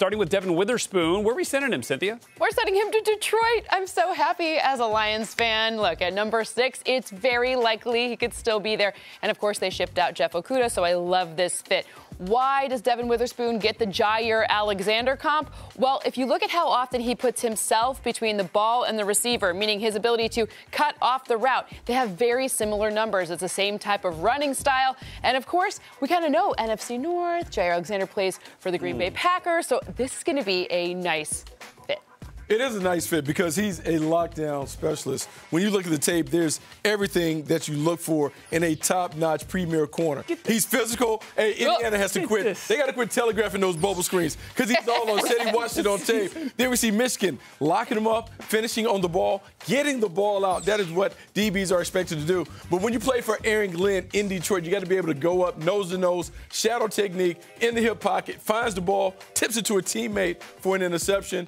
starting with Devin Witherspoon. Where are we sending him, Cynthia? We're sending him to Detroit. I'm so happy as a Lions fan. Look, at number 6, it's very likely he could still be there. And, of course, they shipped out Jeff Okudah, so I love this fit. Why does Devin Witherspoon get the Jair Alexander comp? Well, if you look at how often he puts himself between the ball and the receiver, meaning his ability to cut off the route, they have very similar numbers. It's the same type of running style. And, of course, we kind of know NFC North. Jair Alexander plays for the Green Bay Packers, so this is going to be a nice fit. It is a nice fit because he's a lockdown specialist. When you look at the tape, there's everything that you look for in a top-notch premier corner. He's physical. Hey, Indiana has to quit. They got to quit telegraphing those bubble screens because he's all on. Said he watched it on tape. Then we see Michigan locking him up, finishing on the ball, getting the ball out. That is what DBs are expected to do. But when you play for Aaron Glenn in Detroit, you got to be able to go up nose-to-nose, shadow technique, in the hip pocket, finds the ball, tips it to a teammate for an interception.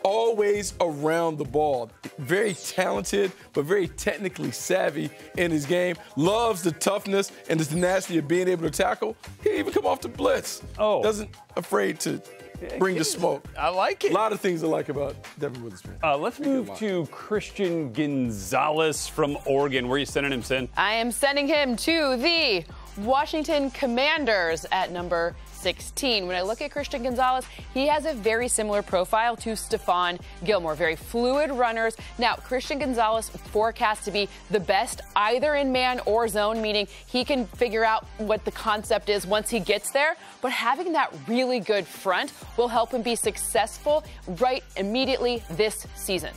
Always around the ball. Very talented, but very technically savvy in his game. Loves the toughness and the tenacity of being able to tackle. He even come off the blitz. Doesn't afraid to bring the smoke. I like it. A lot of things I like about Devin Witherspoon. Let's move to Christian Gonzalez from Oregon. Where are you sending him, Sin? I am sending him to the Washington Commanders at number 16. When I look at Christian Gonzalez, he has a very similar profile to Stephon Gilmore. Very fluid runners. Now, Christian Gonzalez forecast to be the best either in man or zone, meaning he can figure out what the concept is once he gets there. But having that really good front will help him be successful right immediately this season.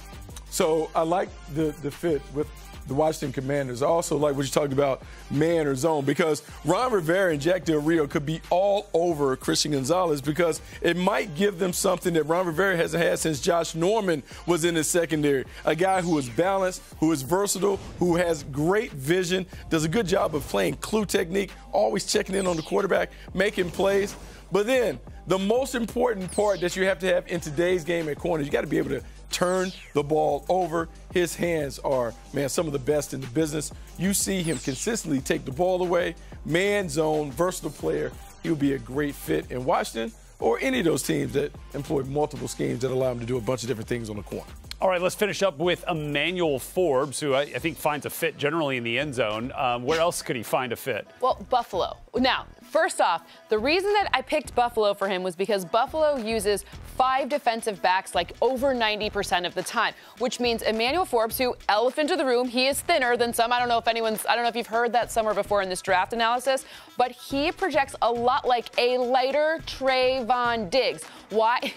So I like the fit with the Washington Commanders. I also like what you talked about, man or zone, because Ron Rivera and Jack Del Rio could be all over Christian Gonzalez because it might give them something that Ron Rivera hasn't had since Josh Norman was in his secondary. A guy who is balanced, who is versatile, who has great vision, does a good job of playing clue technique, always checking in on the quarterback, making plays. But then the most important part that you have to have in today's game at corner, you got to be able to turn the ball over. His hands are, man, some of the best in the business. You see him consistently take the ball away. Man, zone, versatile player. He would be a great fit in Washington or any of those teams that employ multiple schemes that allow him to do a bunch of different things on the corner. All right, let's finish up with Emmanuel Forbes, who I think finds a fit generally in the end zone. Where else could he find a fit? Well, Buffalo. Now, first off, the reason that I picked Buffalo for him was because Buffalo uses 5 defensive backs like over 90% of the time, which means Emmanuel Forbes, who, elephant in the room, he is thinner than some. I don't know if you've heard that somewhere before in this draft analysis, but he projects a lot like a lighter Trayvon Diggs. Why?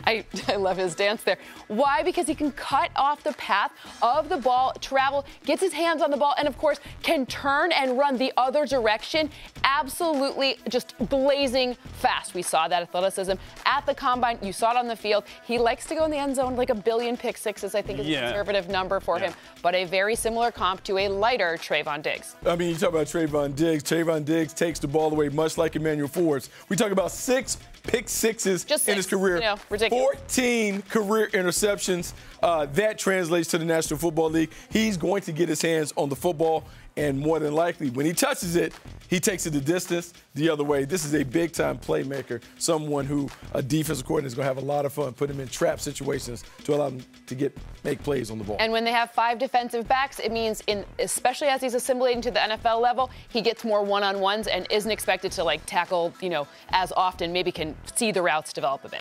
I love his dance there. Why? Because he can cut off the path of the ball, travel, gets his hands on the ball, and of course can turn and run the other direction. Absolutely just blazing fast. We saw that athleticism at the combine. You saw it on the field. He likes to go in the end zone like 1 billion pick sixes, I think is a conservative number for him, but a very similar comp to a lighter Trayvon Diggs. I mean, you talk about Trayvon Diggs. Trayvon Diggs takes the ball away much like Emmanuel Forbes. We talk about 6 pick sixes in his career. You know, ridiculous. 14 career interceptions. That translates to the National Football League. He's going to get his hands on the football, and more than likely, when he touches it, he takes it the distance the other way. This is a big-time playmaker, someone who a defensive coordinator is going to have a lot of fun, put him in trap situations to allow him to make plays on the ball. And when they have 5 defensive backs, it means, especially as he's assimilating to the NFL level, he gets more one-on-ones and isn't expected to tackle, as often. Maybe can see the routes develop a bit.